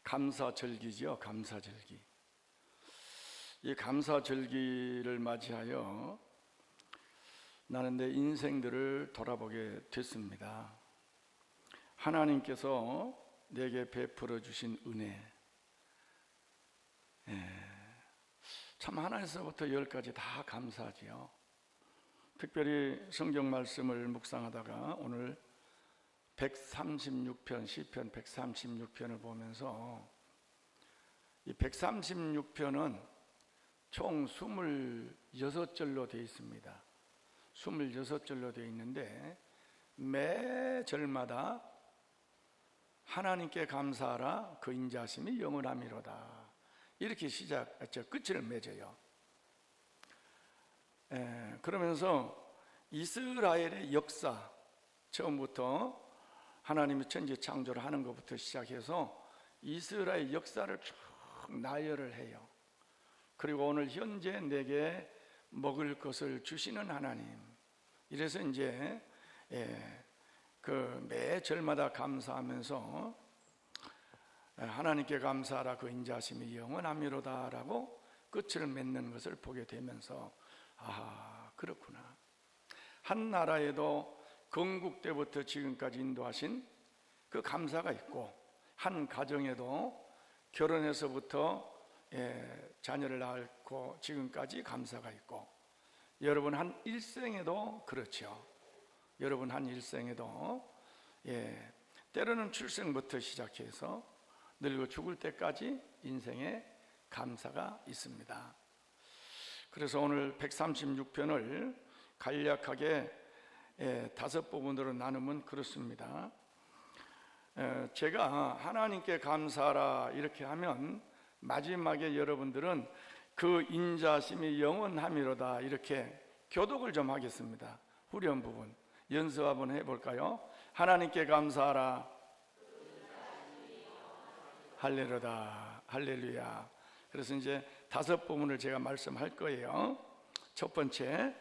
감사절기죠. 감사절기. 이 감사절기를 맞이하여 나는 내 인생들을 돌아보게 됐습니다. 하나님께서 내게 베풀어 주신 은혜, 참 하나에서부터 열까지 다 감사하지요. 특별히 성경 말씀을 묵상하다가 오늘 136편, 시편 136편을 보면서 이 136편은 총 26절로 되어 있습니다. 26절로 되어 있는데 매 절마다 하나님께 감사하라, 그 인자하심이 영원함이로다, 이렇게 끝을 맺어요. 그러면서 이스라엘의 역사, 처음부터 하나님이 천지 창조를 하는 것부터 시작해서 이스라엘 역사를 쭉 나열을 해요. 그리고 오늘 현재 내게 먹을 것을 주시는 하나님, 이래서 이제 그 매 절마다 감사하면서 하나님께 감사하라, 그 인자하심이 영원함이로다 라고 끝을 맺는 것을 보게 되면서 아, 그렇구나. 한 나라에도 건국 때부터 지금까지 인도하신 그 감사가 있고, 한 가정에도 결혼해서부터 자녀를 낳고 지금까지 감사가 있고, 여러분 한 일생에도 그렇죠. 여러분 한 일생에도 때로는 출생부터 시작해서 늙어 죽을 때까지 인생에 감사가 있습니다. 그래서 오늘 136편을 간략하게 5부분으로 나누면 그렇습니다. 제가 하나님께 감사하라 이렇게 하면 마지막에 여러분들은 그 인자심이 영원함이로다 이렇게 교독을 좀 하겠습니다. 후렴 부분 연습 한번 해볼까요? 하나님께 감사하라, 할렐루야, 할렐루야. 그래서 이제 5부분을 제가 말씀할 거예요. 첫 번째,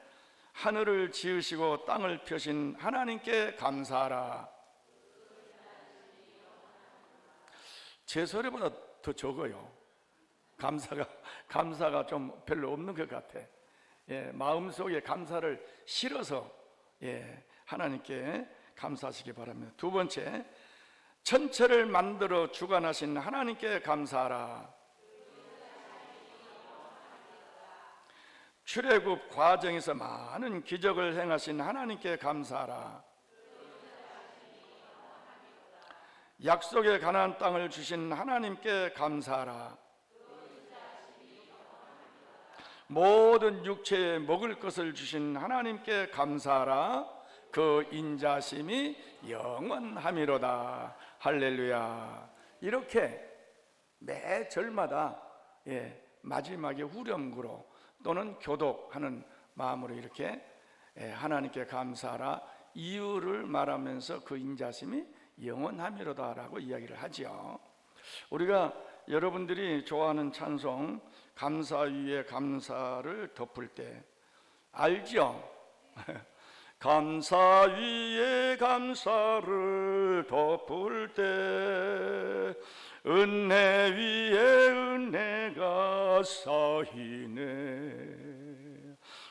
하늘을 지으시고 땅을 펴신 하나님께 감사하라. 제 소리보다 더 적어요. 감사가 좀 별로 없는 것 같아. 마음속에 감사를 실어서 하나님께 감사하시기 바랍니다. 두 번째, 천체를 만들어 주관하신 하나님께 감사하라. 출애굽 과정에서 많은 기적을 행하신 하나님께 감사하라. 약속의 가나안 땅을 주신 하나님께 감사하라. 모든 육체에 먹을 것을 주신 하나님께 감사하라. 그 인자심이 영원함이로다. 할렐루야. 이렇게 매 절마다 마지막에 후렴구로 또는 교독하는 마음으로 이렇게 하나님께 감사하라, 이유를 말하면서 그 인자심이 영원함이로다 라고 이야기를 하죠. 우리가 여러분들이 좋아하는 찬송 감사 위에 감사를 덮을 때 알죠? 감사 위에 감사를 덮을 때 은혜 위에 은혜가 쌓이네.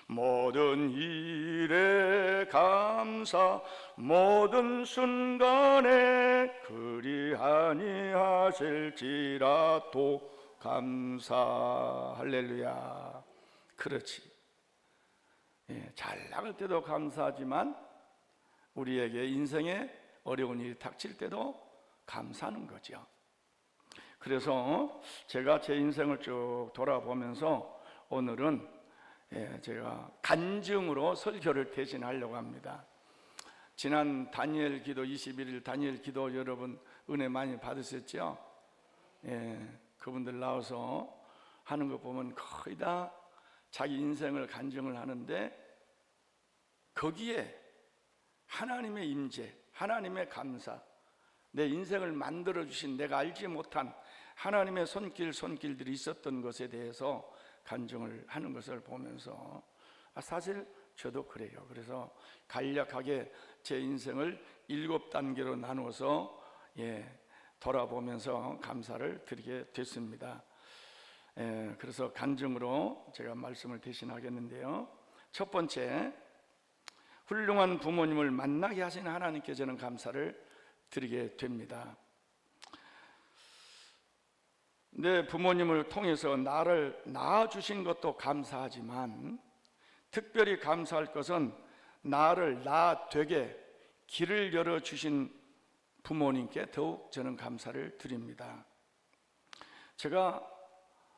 모든 일에 감사, 모든 순간에 그리하니 하실지라도 감사. 할렐루야. 그렇지. 잘 나갈 때도 감사하지만 우리에게 인생에 어려운 일이 닥칠 때도 감사하는 거죠. 그래서 제가 제 인생을 쭉 돌아보면서 오늘은 제가 간증으로 설교를 대신하려고 합니다. 지난 다니엘 기도 21일 다니엘 기도 여러분 은혜 많이 받으셨죠? 그분들 나와서 하는 거 보면 거의 다 자기 인생을 간증을 하는데 거기에 하나님의 임재, 하나님의 감사, 내 인생을 만들어주신 내가 알지 못한 하나님의 손길들이 있었던 것에 대해서 간증을 하는 것을 보면서 사실 저도 그래요. 그래서 간략하게 제 인생을 7단계로 나누어서 돌아보면서 감사를 드리게 됐습니다. 그래서 간증으로 제가 말씀을 대신하겠는데요. 첫 번째, 훌륭한 부모님을 만나게 하신 하나님께 저는 감사를 드리게 됩니다. 내 부모님을 통해서 나를 낳아주신 것도 감사하지만 특별히 감사할 것은 나를 나 되게 길을 열어주신 부모님께 더욱 저는 감사를 드립니다. 제가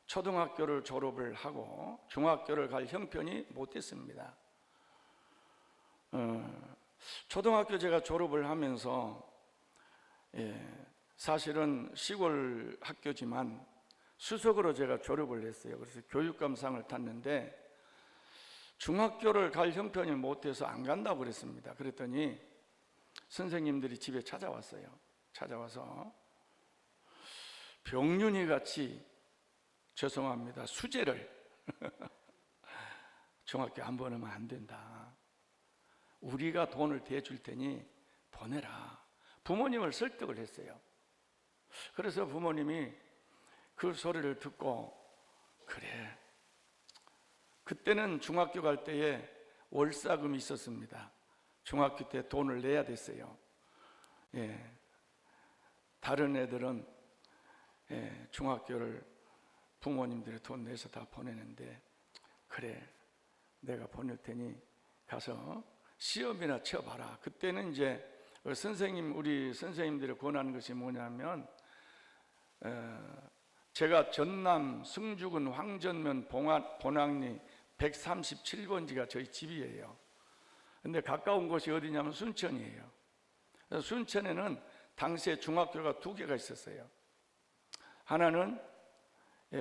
초등학교를 졸업을 하고 중학교를 갈 형편이 못 됐습니다. 초등학교 제가 졸업을 하면서 사실은 시골 학교지만 수석으로 제가 졸업을 했어요. 그래서 교육감상을 탔는데 중학교를 갈 형편이 못 돼서 안 간다고 그랬습니다. 그랬더니 선생님들이 집에 찾아왔어요. 찾아와서 병윤이 같이 죄송합니다. 수재를 중학교 안 보내면 안 된다. 우리가 돈을 대줄 테니 보내라. 부모님을 설득을 했어요. 그래서 부모님이 그 소리를 듣고 그래. 그때는 중학교 갈 때에 월사금이 있었습니다. 중학교 때 돈을 내야 됐어요. 다른 애들은 중학교를 부모님들이 돈 내서 다 보내는데 그래 내가 보낼 테니 가서 시험이나 쳐봐라. 그때는 이제 우리 선생님들이 권하는 것이 뭐냐면 제가 전남 승주군 황전면 본항리 137번지가 저희 집이에요. 근데 가까운 곳이 어디냐면 순천이에요. 그래서 순천에는 당시에 중학교가 2개가 있었어요. 하나는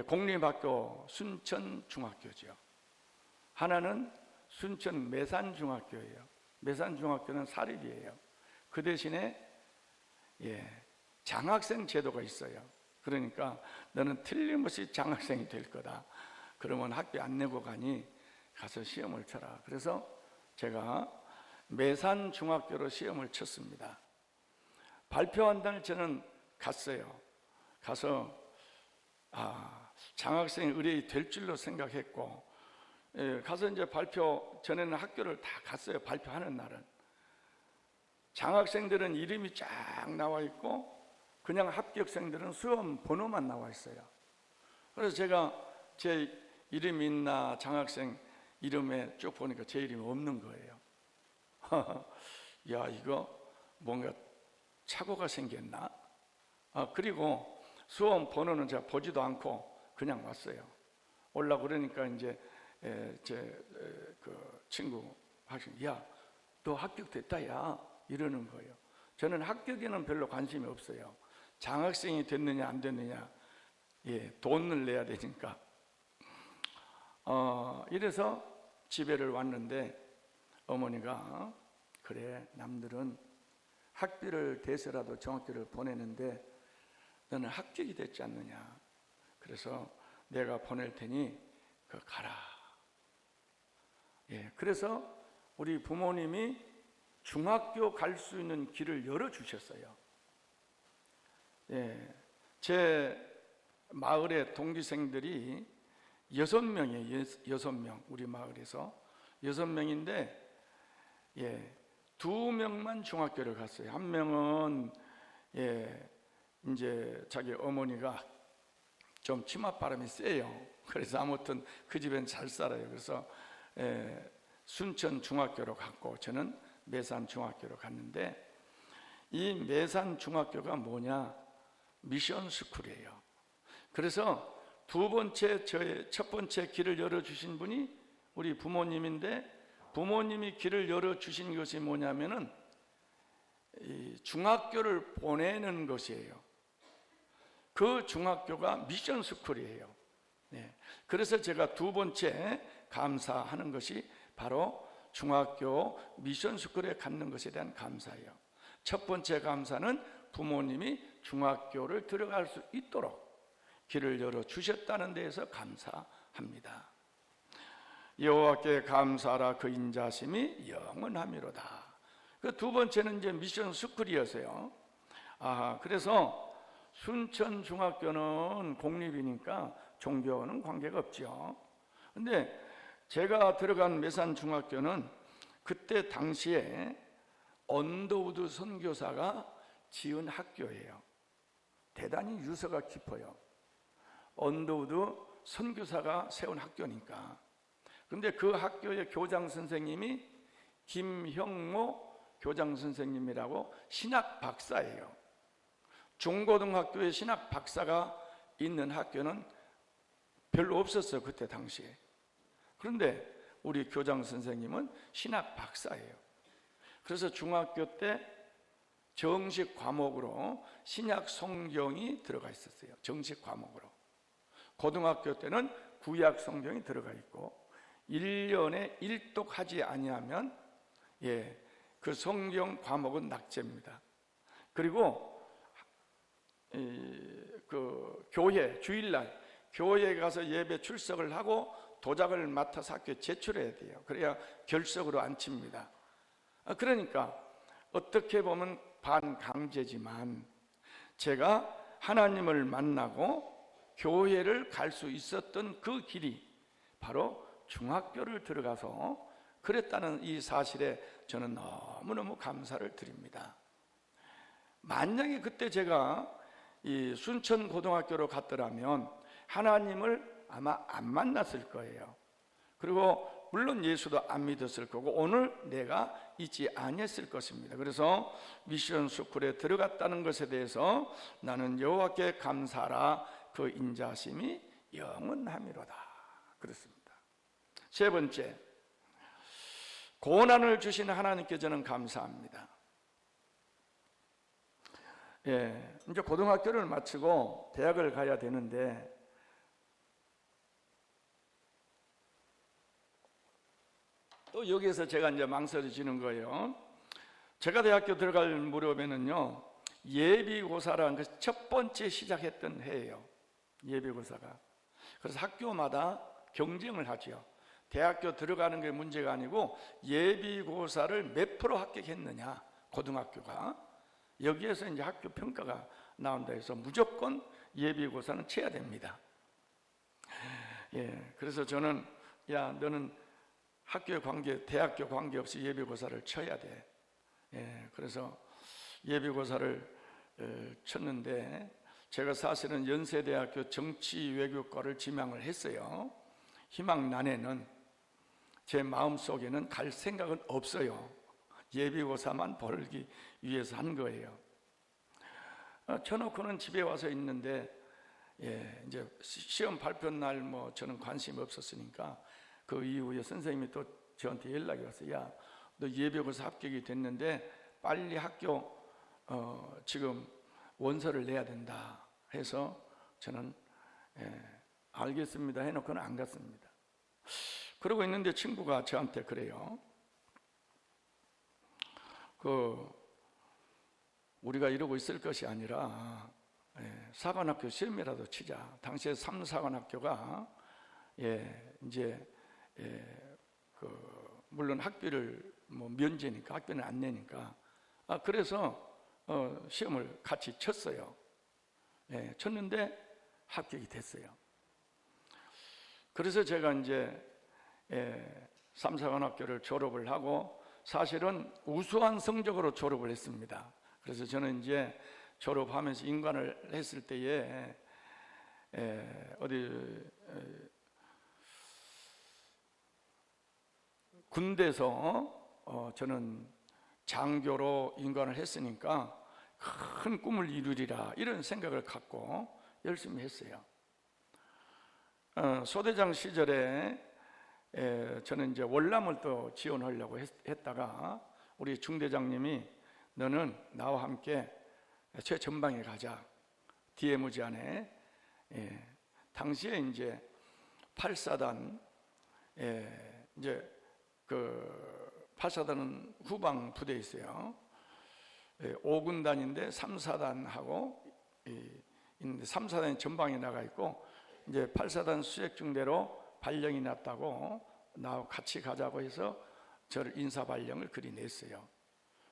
공립학교 순천중학교죠. 하나는 순천 매산중학교예요. 매산중학교는 사립이에요. 그 대신에 장학생 제도가 있어요. 그러니까 너는 틀림없이 장학생이 될 거다. 그러면 학비 안 내고 가니 가서 시험을 쳐라. 그래서 제가 매산중학교로 시험을 쳤습니다. 발표한 날 저는 갔어요. 가서 장학생이 의뢰이 될 줄로 생각했고 가서 이제 발표 전에는 학교를 다 갔어요. 발표하는 날은 장학생들은 이름이 쫙 나와 있고 그냥 합격생들은 수험 번호만 나와 있어요. 그래서 제가 제 이름이 있나 장학생 이름에 쭉 보니까 제 이름이 없는 거예요. 야 이거 뭔가 착오가 생겼나? 그리고 수험 번호는 제가 보지도 않고 그냥 왔어요. 올라 그러니까 이제 그 친구 학생, 야, 너 합격됐다, 야, 이러는 거예요. 저는 합격에는 별로 관심이 없어요. 장학생이 됐느냐 안 됐느냐, 돈을 내야 되니까. 이래서 집에를 왔는데 어머니가 그래, 남들은 학비를 대서라도 중학교를 보내는데 너는 합격이 됐지 않느냐. 그래서 내가 보낼 테니 가라. 그래서 우리 부모님이 중학교 갈 수 있는 길을 열어주셨어요. 제 마을의 동기생들이 6명이에요. 6명. 우리 마을에서 6명인데 2명만 중학교를 갔어요. 한 명은 이제 자기 어머니가 좀 치맛바람이 세요. 그래서 아무튼 그 집엔 잘 살아요. 그래서 순천 중학교로 갔고 저는 매산 중학교로 갔는데 이 매산 중학교가 뭐냐? 미션 스쿨이에요. 그래서 저의 첫 번째 길을 열어주신 분이 우리 부모님인데 부모님이 길을 열어주신 것이 뭐냐면은 이 중학교를 보내는 것이에요. 그 중학교가 미션 스쿨이에요. 그래서 제가 두 번째 감사하는 것이 바로 중학교 미션 스쿨에 갖는 것에 대한 감사예요. 첫 번째 감사는 부모님이 중학교를 들어갈 수 있도록 길을 열어주셨다는 데에서 감사합니다. 여호와께 감사하라 그 인자심이 영원함이로다. 그 두 번째는 이제 미션 스쿨이었어요. 그래서 순천 중학교는 공립이니까 종교는 관계가 없죠. 근데 제가 들어간 매산 중학교는 그때 당시에 언더우드 선교사가 지은 학교예요. 대단히 유서가 깊어요. 언더우드 선교사가 세운 학교니까. 그런데 그 학교의 교장 선생님이 김형모 교장 선생님이라고 신학 박사예요. 중고등학교에 신학 박사가 있는 학교는 별로 없었어요, 그때 당시에. 그런데 우리 교장 선생님은 신학 박사예요. 그래서 중학교 때 정식 과목으로 신약 성경이 들어가 있었어요. 정식 과목으로. 고등학교 때는 구약 성경이 들어가 있고 1년에 1독 하지 아니하면 그 성경 과목은 낙제입니다. 그리고 그 교회 주일날 교회에 가서 예배 출석을 하고 도장을 맡아서 학교에 제출해야 돼요. 그래야 결석으로 앉힙니다. 그러니까 어떻게 보면 반강제지만 제가 하나님을 만나고 교회를 갈 수 있었던 그 길이 바로 중학교를 들어가서 그랬다는 이 사실에 저는 너무너무 감사를 드립니다. 만약에 그때 제가 이 순천 고등학교로 갔더라면 하나님을 아마 안 만났을 거예요. 그리고 물론 예수도 안 믿었을 거고 오늘 내가 있지 아니했을 것입니다. 그래서 미션 스쿨에 들어갔다는 것에 대해서 나는 여호와께 감사하라. 그 인자심이 영원함이로다. 그렇습니다. 세 번째, 고난을 주신 하나님께 저는 감사합니다. 이제 고등학교를 마치고 대학을 가야 되는데 또 여기에서 제가 이제 망설여지는 거예요. 제가 대학교 들어갈 무렵에는요, 예비고사라는 것이 첫 번째 시작했던 해예요. 예비고사가. 그래서 학교마다 경쟁을 하죠. 대학교 들어가는 게 문제가 아니고 예비고사를 몇 프로 합격했느냐, 고등학교가. 여기에서 이제 학교 평가가 나온다 해서 무조건 예비고사는 쳐야 됩니다. 그래서 저는 너는 학교 관계, 대학교 관계없이 예비고사를 쳐야 돼. 그래서 예비고사를 쳤는데 제가 사실은 연세대학교 정치외교과를 지망을 했어요. 희망란에는 제 마음속에는 갈 생각은 없어요. 예비고사만 벌기 위해서 한 거예요. 쳐놓고는 집에 와서 있는데 이제 시험 발표 날 저는 관심이 없었으니까 그 이후에 선생님이 또 저한테 연락이 왔어요. 야, 너 예비고사 합격이 됐는데 빨리 학교 지금 원서를 내야 된다 해서 저는 알겠습니다 해놓고는 안 갔습니다. 그러고 있는데 친구가 저한테 그래요. 우리가 이러고 있을 것이 아니라 사관학교 시험이라도 치자. 당시에 3사관학교가 이제 물론 학비를 면제니까 학비는 안 내니까 그래서 시험을 같이 쳤어요. 쳤는데 합격이 됐어요. 그래서 제가 이제 3사관학교를 졸업을 하고 사실은 우수한 성적으로 졸업을 했습니다. 그래서 저는 이제 졸업하면서 인관을 했을 때에 군대에서 저는 장교로 인관을 했으니까 큰 꿈을 이루리라 이런 생각을 갖고 열심히 했어요. 소대장 시절에 저는 이제 월남을 또 지원하려고 했다가 우리 중대장님이 너는 나와 함께 최전방에 가자. DMZ 안에 당시에 이제 8사단 이제 그 8사단은 후방 부대에 있어요. 5군단인데 3사단하고 있는데 3사단이 전방에 나가 있고 이제 8사단 수색중대로 발령이 났다고 나와 같이 가자고 해서 저를 인사 발령을 그리 냈어요.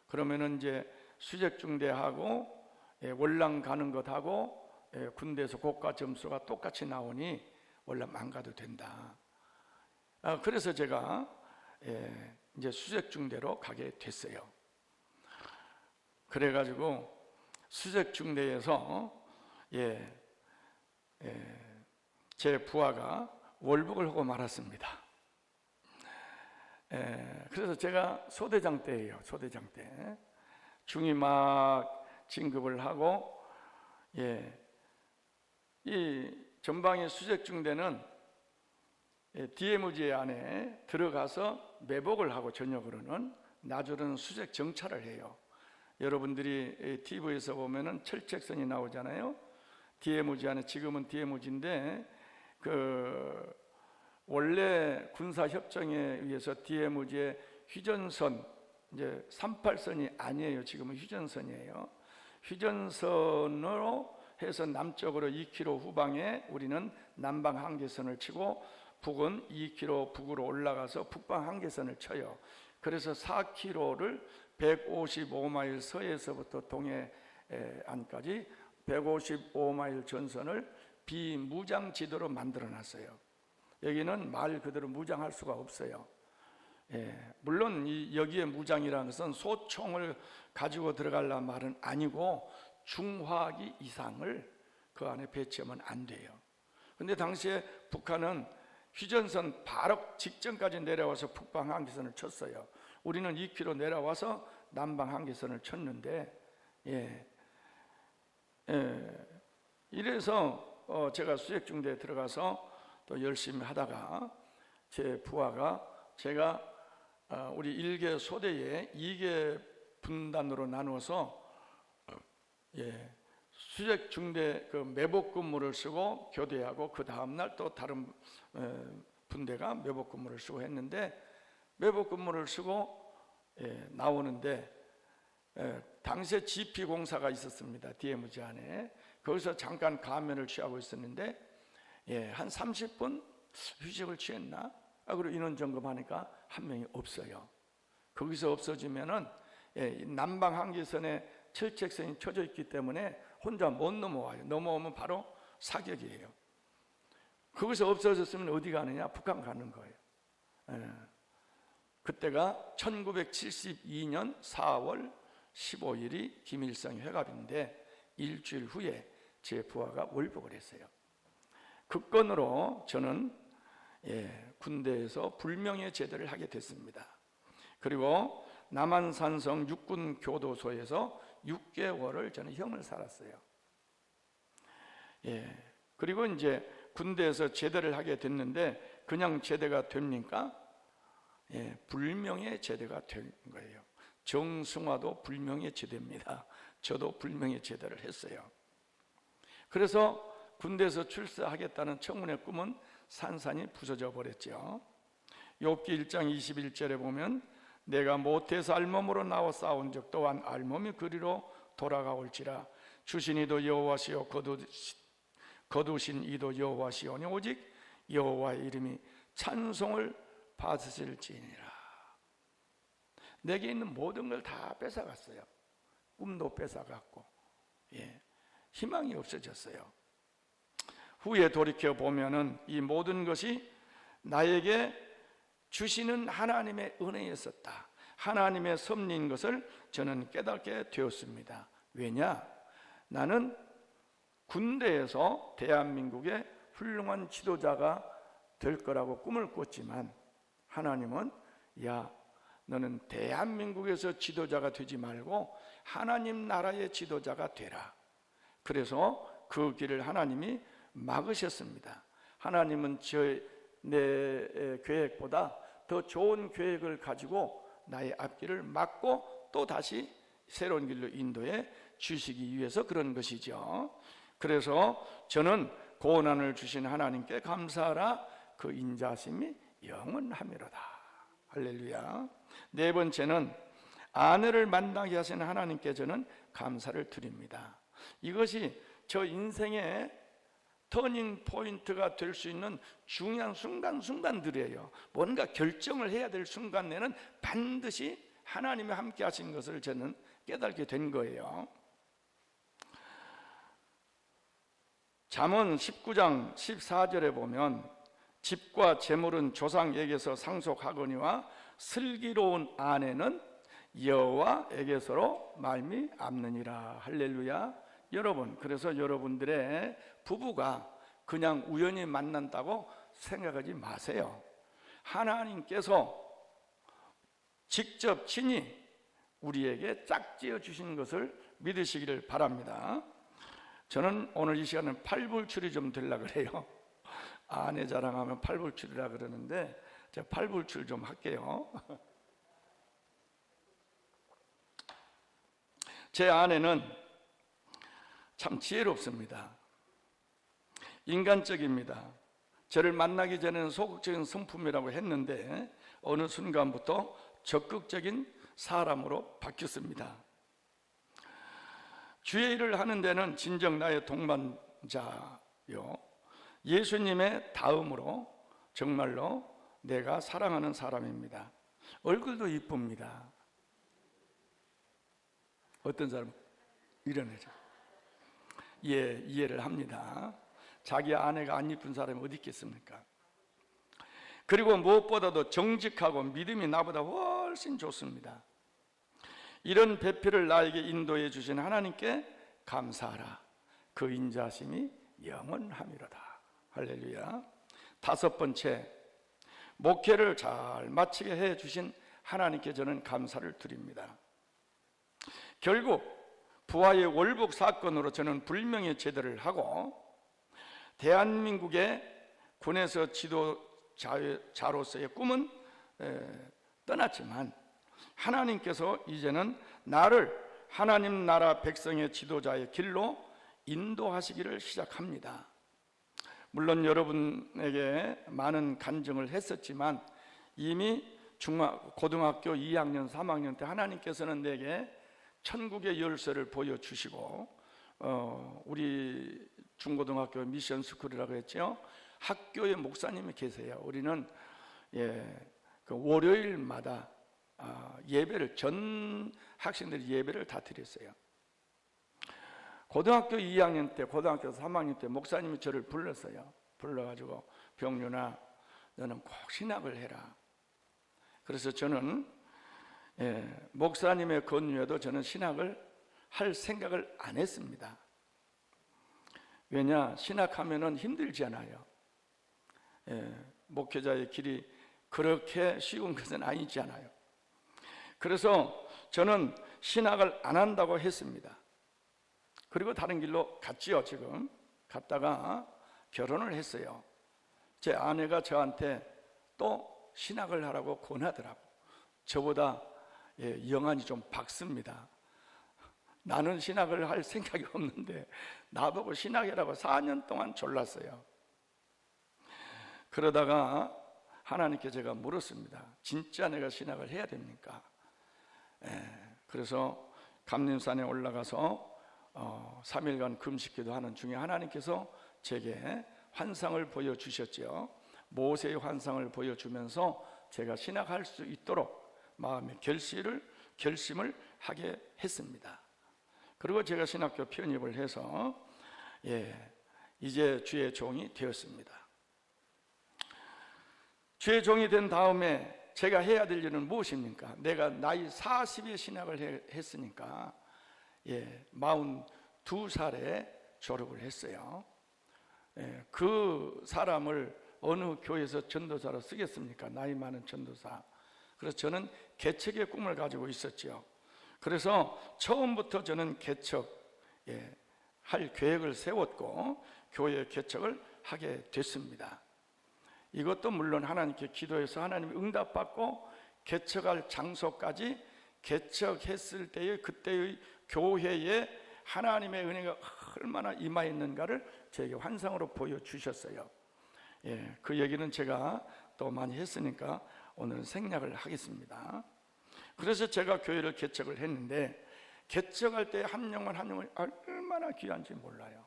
그러면은 이제 수색중대하고 월남 가는 것하고 군대에서 고과 점수가 똑같이 나오니 월남 안 가도 된다. 그래서 제가 이제 수색중대로 가게 됐어요. 그래가지고 수색중대에서 제 부하가 월북을 하고 말았습니다. 그래서 제가 소대장 때예요. 소대장 때 중위 막 진급을 하고, 이 전방의 수색중대는 DMZ 안에 들어가서 매복을 하고 저녁으로는 낮으로는 수색 정찰을 해요. 여러분들이 TV에서 보면은 철책선이 나오잖아요. DMZ 안에, 지금은 DMZ인데 원래 군사협정에 의해서 DMZ의 휴전선, 이제 38선이 아니에요. 지금은 휴전선이에요. 휴전선으로 해서 남쪽으로 2km 후방에 우리는 남방 한계선을 치고, 북은 2km 북으로 올라가서 북방 한계선을 쳐요. 그래서 4km를 155마일 서해에서부터 동해안까지 155마일 전선을 비무장 지도로 만들어 놨어요. 여기는 말 그대로 무장할 수가 없어요. 물론 여기에 무장이라는 것은 소총을 가지고 들어가려는 말은 아니고 중화기 이상을 그 안에 배치하면 안 돼요. 근데 당시에 북한은 휴전선 바로 직전까지 내려와서 북방 한계선을 쳤어요. 우리는 2km 내려와서 남방 한계선을 쳤는데, 이래서 제가 수색중대에 들어가서 또 열심히 하다가 제 부하가, 제가 우리 1개 소대에 2개 분단으로 나누어서 수색중대 그 매복 근무를 쓰고 교대하고, 그 다음날 또 다른 분대가 매복 근무를 쓰고 했는데, 매복 근무를 쓰고 나오는데 당시에 GP공사가 있었습니다. DMZ 안에. 거기서 잠깐 가면을 취하고 있었는데 한 30분 휴식을 취했나? 그리고 인원 점검하니까 한 명이 없어요. 거기서 없어지면은 남방 한계선에 철책선이 쳐져 있기 때문에 혼자 못 넘어와요. 넘어오면 바로 사격이에요. 거기서 없어졌으면 어디 가느냐? 북한 가는 거예요. 그때가 1972년 4월 15일이 김일성 회갑인데 일주일 후에 제 부하가 월북을 했어요. 그 건으로 저는 군대에서 불명예 제대를 하게 됐습니다. 그리고 남한산성 육군교도소에서 6개월을 저는 형을 살았어요. 그리고 이제 군대에서 제대를 하게 됐는데, 그냥 제대가 됩니까? 불명예 제대가 된 거예요. 정승화도 불명예 제대입니다. 저도 불명예 제대를 했어요. 그래서 군대에서 출세하겠다는 청운의 꿈은 산산이 부서져 버렸죠. 욥기 1장 21절에 보면, 내가 모태에서 알몸으로 나와 싸운 적 또한 알몸이 그리로 돌아가올지라. 주신 이도 여호와시요 거두신 이도 여호와시오니 오직 여호와의 이름이 찬송을 받으실지니라. 내게 있는 모든 걸 다 뺏어갔어요. 꿈도 뺏어갔고 희망이 없어졌어요. 후에 돌이켜 보면은 이 모든 것이 나에게 주시는 하나님의 은혜였었다. 하나님의 섭리인 것을 저는 깨닫게 되었습니다. 왜냐? 나는 군대에서 대한민국의 훌륭한 지도자가 될 거라고 꿈을 꿨지만, 하나님은 야, 너는 대한민국에서 지도자가 되지 말고 하나님 나라의 지도자가 되라. 그래서 그 길을 하나님이 막으셨습니다. 하나님은 내 계획보다 더 좋은 계획을 가지고 나의 앞길을 막고 또 다시 새로운 길로 인도해 주시기 위해서 그런 것이죠. 그래서 저는 고난을 주신 하나님께 감사하라. 그 인자심이 영원하미로다. 할렐루야. 네 번째는 아내를 만나게 하신 하나님께 저는 감사를 드립니다. 이것이 저 인생의 터닝 포인트가 될 수 있는 중요한 순간순간들이에요. 뭔가 결정을 해야 될 순간에는 반드시 하나님이 함께 하신 것을 저는 깨닫게 된 거예요. 잠언 19장 14절에 보면 집과 재물은 조상에게서 상속하거니와 슬기로운 아내는 여호와에게서로 말미암느니라. 할렐루야. 여러분, 그래서 여러분들의 부부가 그냥 우연히 만난다고 생각하지 마세요. 하나님께서 직접 친히 우리에게 짝지어 주신 것을 믿으시기를 바랍니다. 저는 오늘 이 시간은 팔불출이 좀 되려고 그래요. 아내 자랑하면 팔불출이라 그러는데 제가 팔불출 좀 할게요. 제 아내는 참 지혜롭습니다. 인간적입니다. 저를 만나기 전에는 소극적인 성품이라고 했는데 어느 순간부터 적극적인 사람으로 바뀌었습니다. 주의 일을 하는 데는 진정 나의 동반자요, 예수님의 다음으로 정말로 내가 사랑하는 사람입니다. 얼굴도 이쁩니다. 어떤 사람 이런 애죠. 예, 이해를 합니다. 자기 아내가 안 이쁜 사람이 어디 있겠습니까? 그리고 무엇보다도 정직하고 믿음이 나보다 훨씬 좋습니다. 이런 배필을 나에게 인도해 주신 하나님께 감사하라. 그 인자심이 영원함이로다. 할렐루야. 다섯 번째, 목회를 잘 마치게 해 주신 하나님께 저는 감사를 드립니다. 결국 부하의 월북 사건으로 저는 불명예 제대를 하고 대한민국의 군에서 지도자로서의 꿈은 떠났지만 하나님께서 이제는 나를 하나님 나라 백성의 지도자의 길로 인도하시기를 시작합니다. 물론 여러분에게 많은 간증을 했었지만 이미 고등학교 2학년 3학년 때 하나님께서는 내게 천국의 열쇠를 보여주시고 우리 중고등학교 미션 스쿨이라고 했죠. 학교에 목사님이 계세요. 우리는 그 월요일마다 예배를 전 학생들이 예배를 다 드렸어요. 고등학교 2학년 때, 고등학교 3학년 때 목사님이 저를 불렀어요. 불러가지고 병윤아, 너는 꼭 신학을 해라. 그래서 저는 목사님의 권유에도 저는 신학을 할 생각을 안 했습니다. 왜냐, 신학하면은 힘들잖아요. 목회자의 길이 그렇게 쉬운 것은 아니잖아요. 그래서 저는 신학을 안 한다고 했습니다. 그리고 다른 길로 갔지요. 지금 갔다가 결혼을 했어요. 제 아내가 저한테 또 신학을 하라고 권하더라고. 저보다 영안이 좀 밝습니다. 나는 신학을 할 생각이 없는데 나보고 신학이라고 4년 동안 졸랐어요. 그러다가 하나님께 제가 물었습니다. 진짜 내가 신학을 해야 됩니까? 그래서 감림산에 올라가서 3일간 금식기도 하는 중에 하나님께서 제게 환상을 보여주셨죠. 모세의 환상을 보여주면서 제가 신학할 수 있도록 마음의 결심을 하게 했습니다. 그리고 제가 신학교 편입을 해서 이제 주의 종이 되었습니다. 주의 종이 된 다음에 제가 해야 될 일은 무엇입니까? 내가 나이 40에 신학을 했으니까 42살에 졸업을 했어요. 그 사람을 어느 교회에서 전도사로 쓰겠습니까? 나이 많은 전도사. 그래서 저는 개척의 꿈을 가지고 있었죠. 그래서 처음부터 저는 개척 할 계획을 세웠고 교회 개척을 하게 됐습니다. 이것도 물론 하나님께 기도해서 하나님 응답받고 개척할 장소까지 개척했을 때의 그때의 교회에 하나님의 은혜가 얼마나 임하 있는가를 제게 환상으로 보여주셨어요. 그 얘기는 제가 또 많이 했으니까 오늘은 생략을 하겠습니다. 그래서 제가 교회를 개척을 했는데 개척할 때 한 영혼 한 영혼이 얼마나 귀한지 몰라요.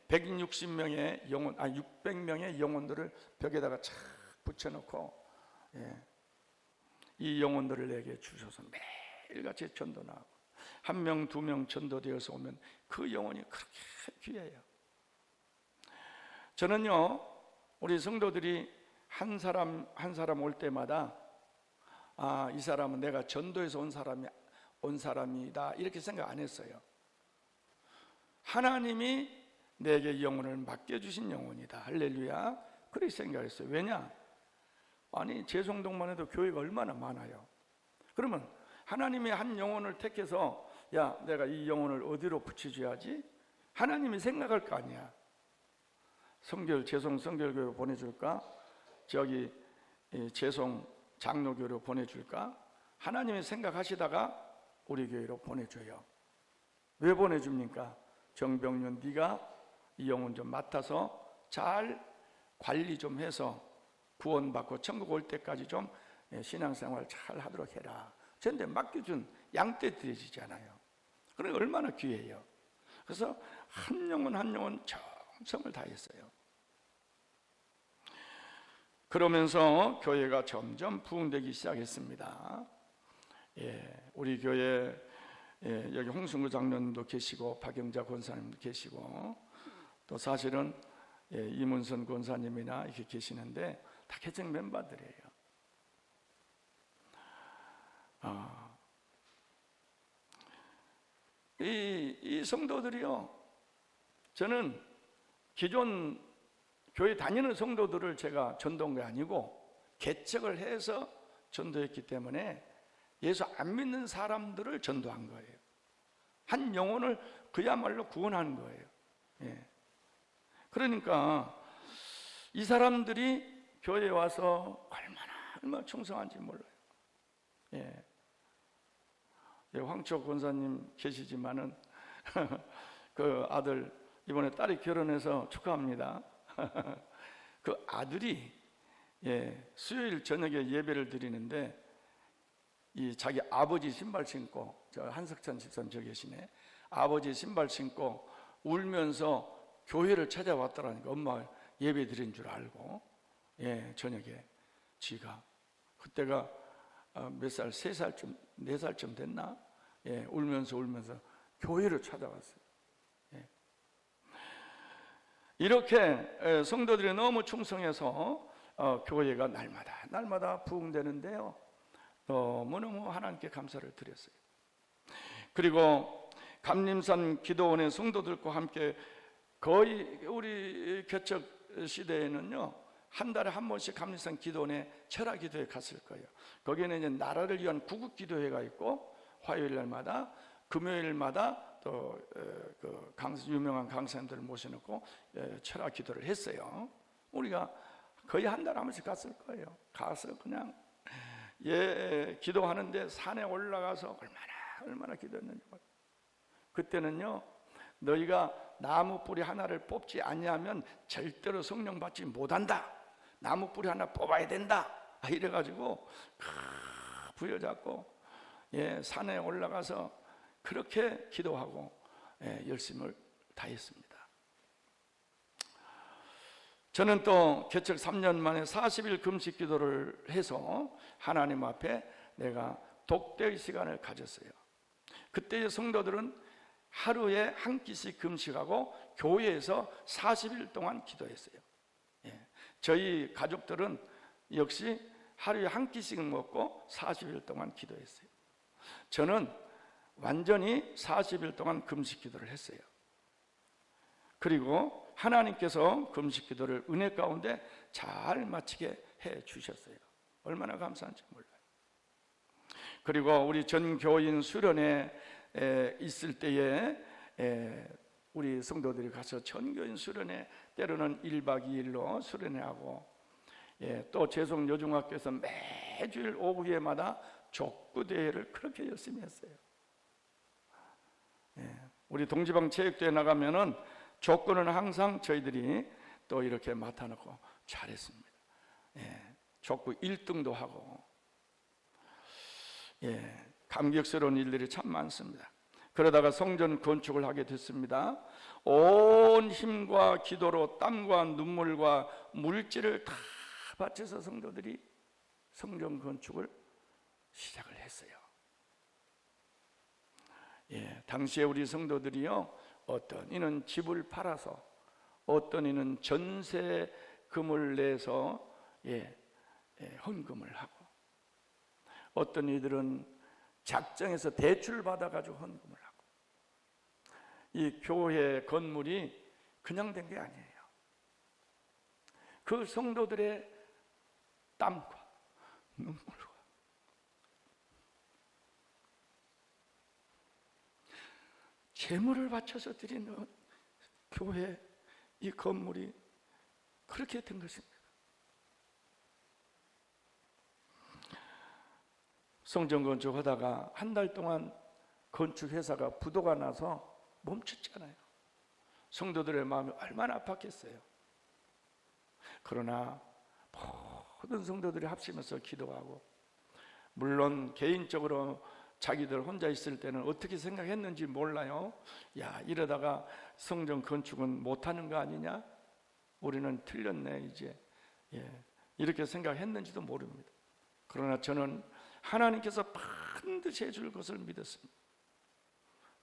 160명의 영혼, 600명의 영혼들을 벽에다가 착 붙여놓고 이 영혼들을 내게 주셔서 매일같이 전도 나가고 한 명, 두 명 전도되어서 오면 그 영혼이 그렇게 귀해요. 저는요, 우리 성도들이 한 사람 한 사람 올 때마다 이 사람은 내가 전도에서 온 사람이다 이렇게 생각 안 했어요. 하나님이 내게 영혼을 맡겨주신 영혼이다. 할렐루야. 그렇게 생각했어요. 왜냐? 아니 제송동만 해도 교회가 얼마나 많아요. 그러면 하나님이 한 영혼을 택해서 야 내가 이 영혼을 어디로 붙여줘야지? 하나님이 생각할 거 아니야. 제송 성결교회로 보내줄까? 저기 제송 장로교회로 보내줄까? 하나님이 생각하시다가 우리 교회로 보내줘요. 왜 보내줍니까? 정병윤 네가 이 영혼 좀 맡아서 잘 관리 좀 해서 구원받고 천국 올 때까지 좀 신앙생활 잘 하도록 해라. 저한테 맡겨준 양떼 드려지잖아요. 그러니까 얼마나 귀해요. 그래서 한 영혼 한 영혼 정성을 다했어요. 그러면서 교회가 점점 부흥되기 시작했습니다. 우리 교회 여기 홍승구 장로님도 계시고 박영자 권사님도 계시고 또 사실은 이문선 권사님이나 이렇게 계시는데 다 개척 멤버들이에요. 이 성도들이요, 저는 기존 교회 다니는 성도들을 제가 전도한 게 아니고 개척을 해서 전도했기 때문에 예수 안 믿는 사람들을 전도한 거예요. 한 영혼을 그야말로 구원하는 거예요. 그러니까 이 사람들이 교회에 와서 얼마나 충성한지 몰라요. 황초 권사님 계시지만은 그 아들 이번에 딸이 결혼해서 축하합니다. 그 아들이 수요일 저녁에 예배를 드리는데 이 자기 아버지 신발 신고, 저 한석찬 집사님 저기 계시네, 아버지 신발 신고 울면서 교회를 찾아왔더라니까. 엄마 예배 드린 줄 알고 저녁에 지가 그때가 몇 살, 3살쯤 4살쯤 됐나? 울면서 교회를 찾아왔어요. 이렇게 성도들이 너무 충성해서 교회가 날마다 부흥되는데요, 너무너무 하나님께 감사를 드렸어요. 그리고 감림산 기도원의 성도들과 함께 거의 우리 개척 시대에는요 한 달에 한 번씩 감림산 기도원에 철학 기도회 갔을 거예요. 거기에는 이제 나라를 위한 구국 기도회가 있고 화요일 날마다 금요일마다 또 그 유명한 강사님들을 모셔놓고 철학 기도를 했어요. 우리가 거의 한 달에 한 번씩 갔을 거예요. 가서 그냥 기도하는데 산에 올라가서 얼마나 기도했는지. 그때는요 너희가 나무 뿌리 하나를 뽑지 않냐면 절대로 성령 받지 못한다. 나무 뿌리 하나 뽑아야 된다. 이래가지고 부여잡고 산에 올라가서 그렇게 기도하고 열심을 다했습니다. 저는 또 개척 3년 만에 40일 금식 기도를 해서 하나님 앞에 내가 독대의 시간을 가졌어요. 그때의 성도들은 하루에 한 끼씩 금식하고 교회에서 40일 동안 기도했어요. 저희 가족들은 역시 하루에 한 끼씩 먹고 40일 동안 기도했어요. 저는 완전히 40일 동안 금식 기도를 했어요. 그리고 하나님께서 금식 기도를 은혜 가운데 잘 마치게 해 주셨어요. 얼마나 감사한지 몰라요. 그리고 우리 전 교인 수련회 있을 때에 우리 성도들이 가서 전교인 수련회 때로는 1박 2일로 수련회하고 또 제송 여중학교에서 매주일 오후에마다 족구 대회를 그렇게 열심히 했어요. 우리 동지방 체육대회 나가면은 족구는 항상 저희들이 또 이렇게 맡아놓고 잘했습니다. 족구 1등도 하고 감격스러운 일들이 참 많습니다. 그러다가 성전 건축을 하게 됐습니다. 온 힘과 기도로 땀과 눈물과 물질을 다 바쳐서 성도들이 성전 건축을 시작을 했어요. 당시에 우리 성도들이요, 어떤 이는 집을 팔아서, 어떤 이는 전세금을 내서 헌금을 하고, 어떤 이들은 작정해서 대출을 받아가지고 헌금을 하고. 이 교회 건물이 그냥 된 게 아니에요. 그 성도들의 땀과 눈물과 재물을 바쳐서 드리는 교회 이 건물이 그렇게 된 것입니다. 성전 건축하다가 한 달 동안 건축회사가 부도가 나서 멈췄잖아요. 성도들의 마음이 얼마나 아팠겠어요. 그러나 모든 성도들이 합심해서 기도하고, 물론 개인적으로 자기들 혼자 있을 때는 어떻게 생각했는지 몰라요. 야, 이러다가 성전 건축은 못하는 거 아니냐? 우리는 틀렸네 이제. 이렇게 생각했는지도 모릅니다. 그러나 저는 하나님께서 반드시 해줄 것을 믿었습니다.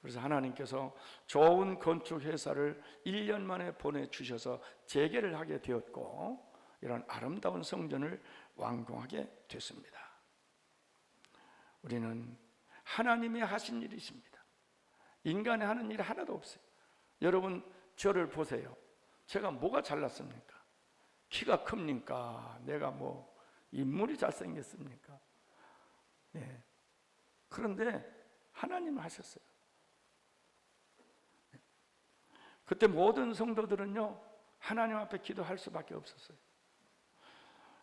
그래서 하나님께서 좋은 건축회사를 1년 만에 보내주셔서 재개를 하게 되었고, 이런 아름다운 성전을 완공하게 됐습니다. 우리는 하나님이 하신 일이십니다. 인간이 하는 일이 하나도 없어요. 여러분 저를 보세요. 제가 뭐가 잘났습니까? 키가 큽니까? 내가 뭐 인물이 잘생겼습니까? 그런데 하나님은 하셨어요. 그때 모든 성도들은요, 하나님 앞에 기도할 수밖에 없었어요.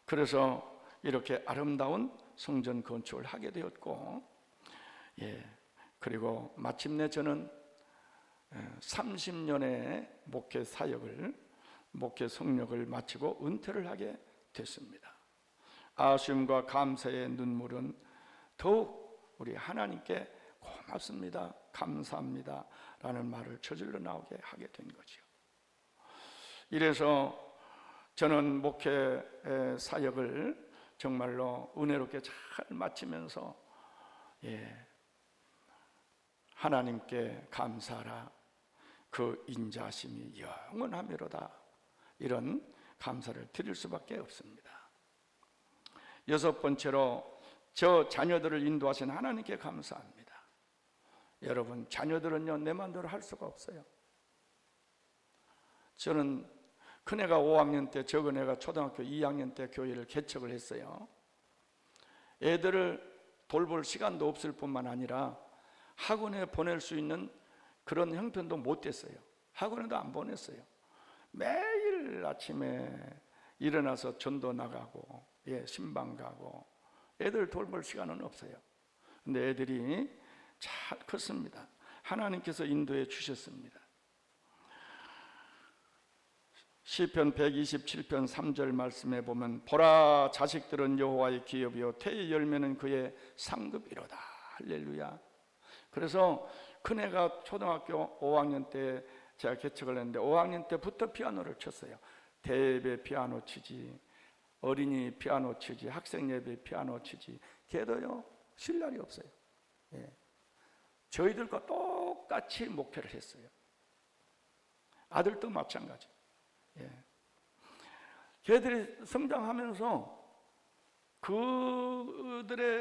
그래서 이렇게 아름다운 성전 건축을 하게 되었고, 그리고 마침내 저는 30년의 목회 사역을, 목회 성역을 마치고 은퇴를 하게 됐습니다. 아쉬움과 감사의 눈물은 더욱 우리 하나님께 고맙습니다, 감사합니다 라는 말을 저절로 나오게 하게 된 거죠. 이래서 저는 목회 사역을 정말로 은혜롭게 잘 마치면서 하나님께 감사하라, 그 인자하심이 영원하미로다, 이런 감사를 드릴 수밖에 없습니다. 여섯 번째로, 저 자녀들을 인도하신 하나님께 감사합니다. 여러분, 자녀들은요, 내 마음대로 할 수가 없어요. 저는 큰애가 5학년 때, 적은애가 초등학교 2학년 때 교회를 개척을 했어요. 애들을 돌볼 시간도 없을 뿐만 아니라 학원에 보낼 수 있는 그런 형편도 못 됐어요. 학원에도 안 보냈어요. 매일 아침에 일어나서 전도 나가고, 신방 가고, 애들 돌볼 시간은 없어요. 근데 애들이 잘 컸습니다. 하나님께서 인도해 주셨습니다. 시편 127편 3절 말씀에 보면, 보라, 자식들은 여호와의 기업이요 태의 열매는 그의 상급이로다. 할렐루야. 그래서 큰애가 초등학교 5학년 때 제가 개척을 했는데 5학년 때부터 피아노를 쳤어요. 대예배 피아노 치지, 어린이 피아노 치지, 학생 예배 피아노 치지. 걔도요 쉴 날이 없어요. 저희들과 똑같이 목회를 했어요. 아들도 마찬가지. 걔들이 성장하면서 그들의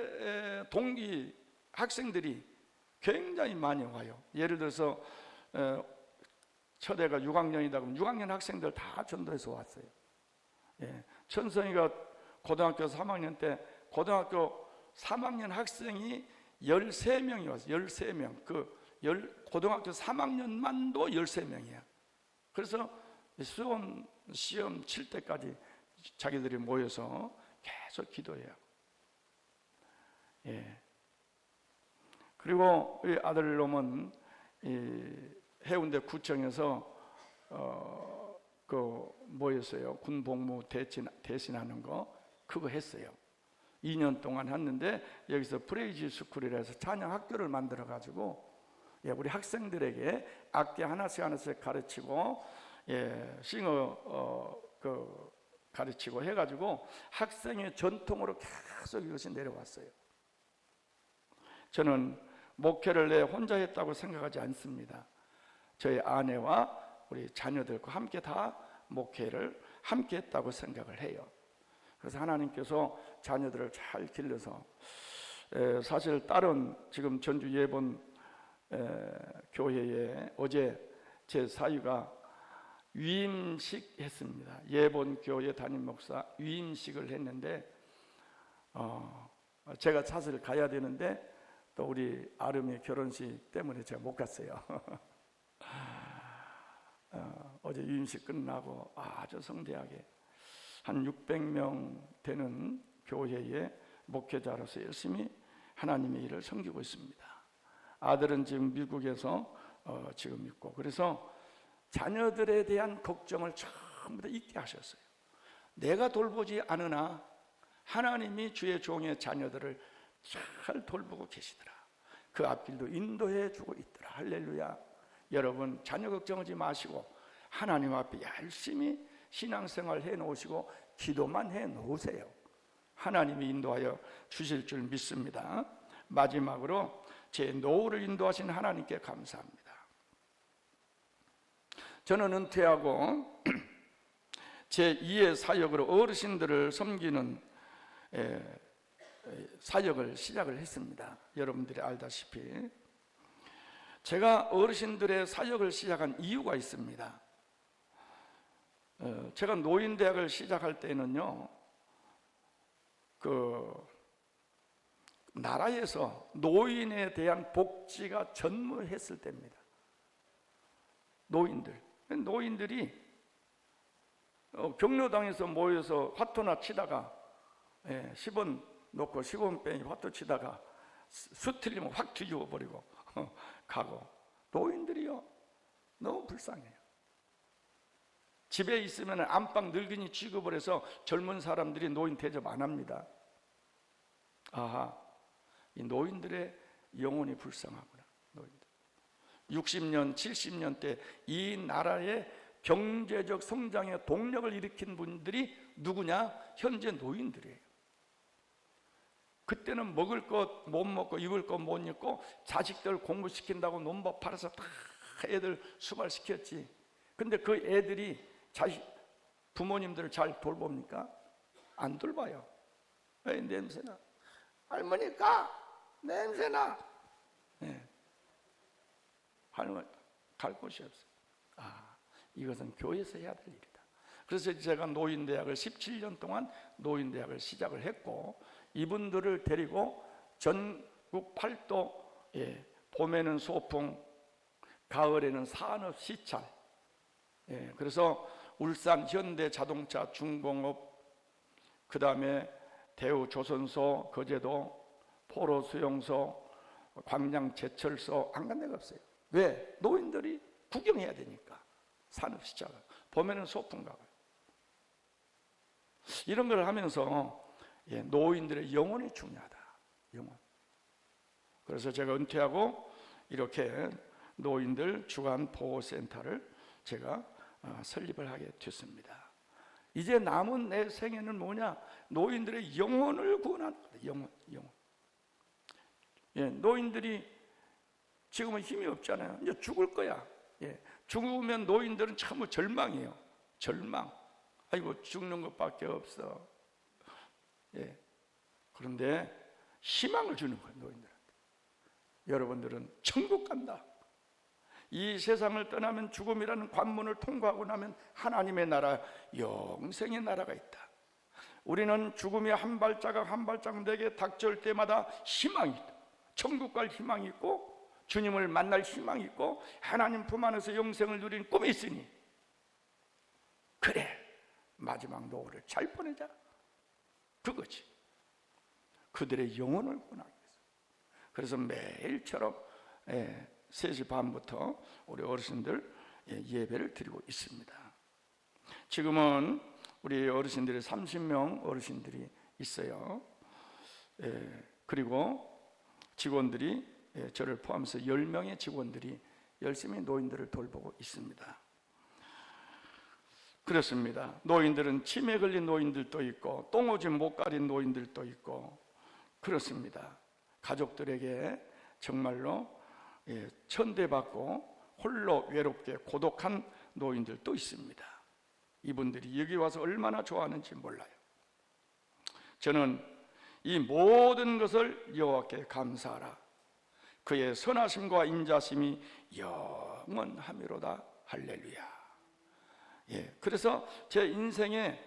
동기 학생들이 굉장히 많이 와요. 예를 들어서 첫애가 6학년이다 그러면 6학년 학생들 다 전도해서 왔어요. 천성이가 고등학교 3학년 때 고등학교 3학년 학생이 13명이 왔어요. 13명. 고등학교 3학년만도 13명이야. 그래서 시험 칠 때까지 자기들이 모여서 계속 기도해요. 그리고 우리 아들놈은 해운대 구청에서 뭐였어요? 군 복무 대신하는 거 그거 했어요. 2년 동안 했는데 여기서 프레이즈 스쿨이라 해서 찬양 학교를 만들어 가지고 우리 학생들에게 악기 하나씩 가르치고 싱어 가르치고 해가지고 학생의 전통으로 계속 이것이 내려왔어요. 저는 목회를 내 혼자 했다고 생각하지 않습니다. 저희 아내와 우리 자녀들과 함께 다 목회를 함께 했다고 생각을 해요. 그래서 하나님께서 자녀들을 잘 길러서, 사실 딸은 지금 전주 예본 교회에 어제 제 사위가 위임식 했습니다. 예본 교회 담임 목사 위임식을 했는데, 제가 사실 가야 되는데 또 우리 아름이 결혼식 때문에 제가 못 갔어요. 어제 위임식 끝나고 아주 성대하게 한 600명 되는 교회의 목회자로서 열심히 하나님의 일을 섬기고 있습니다. 아들은 지금 미국에서 지금 있고, 그래서 자녀들에 대한 걱정을 전부 다 잊게 하셨어요. 내가 돌보지 않으나 하나님이 주의 종의 자녀들을 잘 돌보고 계시더라. 그 앞길도 인도해 주고 있더라. 할렐루야. 여러분, 자녀 걱정하지 마시고 하나님 앞에 열심히 신앙생활 해놓으시고 기도만 해놓으세요. 하나님이 인도하여 주실 줄 믿습니다. 마지막으로 제 노후를 인도하신 하나님께 감사합니다. 저는 은퇴하고 제 2의 사역으로 어르신들을 섬기는 사역을 시작을 했습니다. 여러분들이 알다시피 제가 어르신들의 사역을 시작한 이유가 있습니다. 제가 노인대학을 시작할 때는요, 나라에서 노인에 대한 복지가 전무했을 때입니다. 노인들이 경로당에서 모여서 화투나 치다가 10원 놓고 10원병이 화투 치다가 수 틀리면 확 뒤집어 버리고 가고, 노인들이요 너무 불쌍해요. 집에 있으면 안방 늙은이 취급을 해서 젊은 사람들이 노인 대접 안 합니다. 아하, 이 노인들의 영혼이 불쌍하구나. 노인들 60년, 70년 때 이 나라의 경제적 성장의 동력을 일으킨 분들이 누구냐? 현재 노인들이에요. 그때는 먹을 것 못 먹고 입을 것 못 입고 자식들 공부시킨다고 논밭 팔아서 다 애들 수발시켰지. 근데 그 애들이 부모님들을 잘 돌봅니까? 안 돌봐요. 왜? 냄새나. 할머니가 냄새나. 할머니 갈 곳이 없어요. 이것은 교회에서 해야 될 일이다. 그래서 제가 노인대학을 17년 동안 노인대학을 시작을 했고, 이분들을 데리고 전국 팔도, 봄에는 소풍, 가을에는 산업 시찰, 그래서 울산 현대자동차 중공업, 그 다음에 대우조선소, 거제도, 포로수용소, 광양제철소 안 간 데가 없어요. 왜? 노인들이 구경해야 되니까. 산업시장, 봄에는 소풍 가고요. 이런 걸 하면서 노인들의 영혼이 중요하다. 영혼. 그래서 제가 은퇴하고 이렇게 노인들 주간 보호센터를 제가 설립을 하게 됐습니다. 이제 남은 내 생애는 뭐냐? 노인들의 영혼을 구원하는 거다. 영혼. 노인들이 지금은 힘이 없잖아요. 이제 죽을 거야. 죽으면 노인들은 참 절망이에요. 절망. 아이고, 죽는 것밖에 없어. 그런데 희망을 주는 거예요, 노인들한테. 여러분들은 천국 간다. 이 세상을 떠나면 죽음이라는 관문을 통과하고 나면 하나님의 나라, 영생의 나라가 있다. 우리는 죽음이 한 발자국 한 발자국 내게 닥쳐올 때마다 희망이 있다. 천국 갈 희망이 있고, 주님을 만날 희망이 있고, 하나님 품 안에서 영생을 누리는 꿈이 있으니, 그래, 마지막 노후를 잘 보내자. 그거지. 그들의 영혼을 구원하기 위해서. 그래서 매일처럼 3시 반부터 우리 어르신들 예배를 드리고 있습니다. 지금은 우리 어르신들이 30명 어르신들이 있어요. 그리고 직원들이, 저를 포함해서 10명의 직원들이 열심히 노인들을 돌보고 있습니다. 그렇습니다. 노인들은 치매 걸린 노인들도 있고, 똥오줌 못 가린 노인들도 있고, 그렇습니다. 가족들에게 정말로 천대받고 홀로 외롭게 고독한 노인들도 있습니다. 이분들이 여기 와서 얼마나 좋아하는지 몰라요. 저는 이 모든 것을 여호와께 감사하라. 그의 선하심과 인자심이 영원하미로다. 할렐루야. 그래서 제 인생의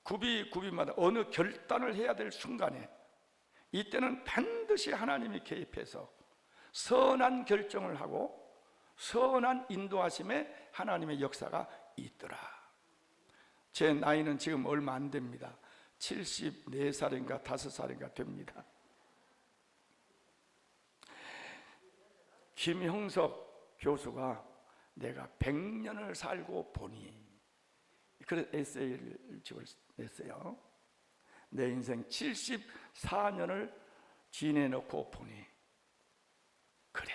구비마다 어느 결단을 해야 될 순간에 이때는 반드시 하나님이 개입해서 선한 결정을 하고 선한 인도하심에 하나님의 역사가 있더라. 제 나이는 지금 얼마 안 됩니다. 74살인가 5살인가 됩니다. 김형석 교수가 내가 100년을 살고 보니, 그래서 에세이를 냈어요. 내 인생 74년을 지내놓고 보니, 그래,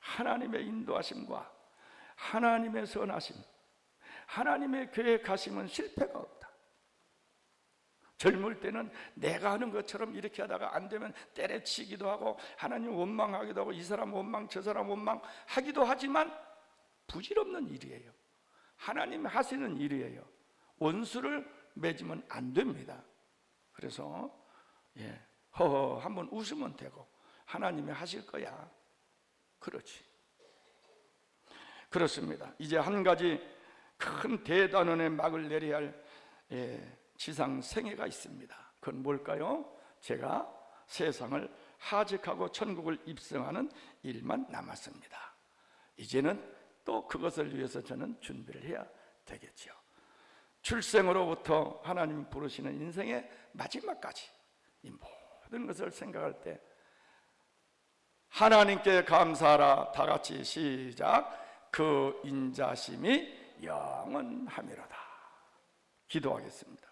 하나님의 인도하심과 하나님의 선하심, 하나님의 계획하심은 실패가 없다. 젊을 때는 내가 하는 것처럼 이렇게 하다가 안 되면 때려치기도 하고 하나님 원망하기도 하고 이 사람 원망 저 사람 원망하기도 하지만 부질없는 일이에요. 하나님이 하시는 일이에요. 원수를 맺으면 안 됩니다. 그래서 허허 한번 웃으면 되고 하나님이 하실 거야. 그렇지. 그렇습니다. 이제 한 가지 큰 대단원의 막을 내려야 할 지상 생애가 있습니다. 그건 뭘까요? 제가 세상을 하직하고 천국을 입성하는 일만 남았습니다. 이제는 또 그것을 위해서 저는 준비를 해야 되겠죠. 출생으로부터 하나님 부르시는 인생의 마지막까지 이 모든 것을 생각할 때 하나님께 감사하라. 다 같이 시작. 그 인자심이 영원하미로다. 기도하겠습니다.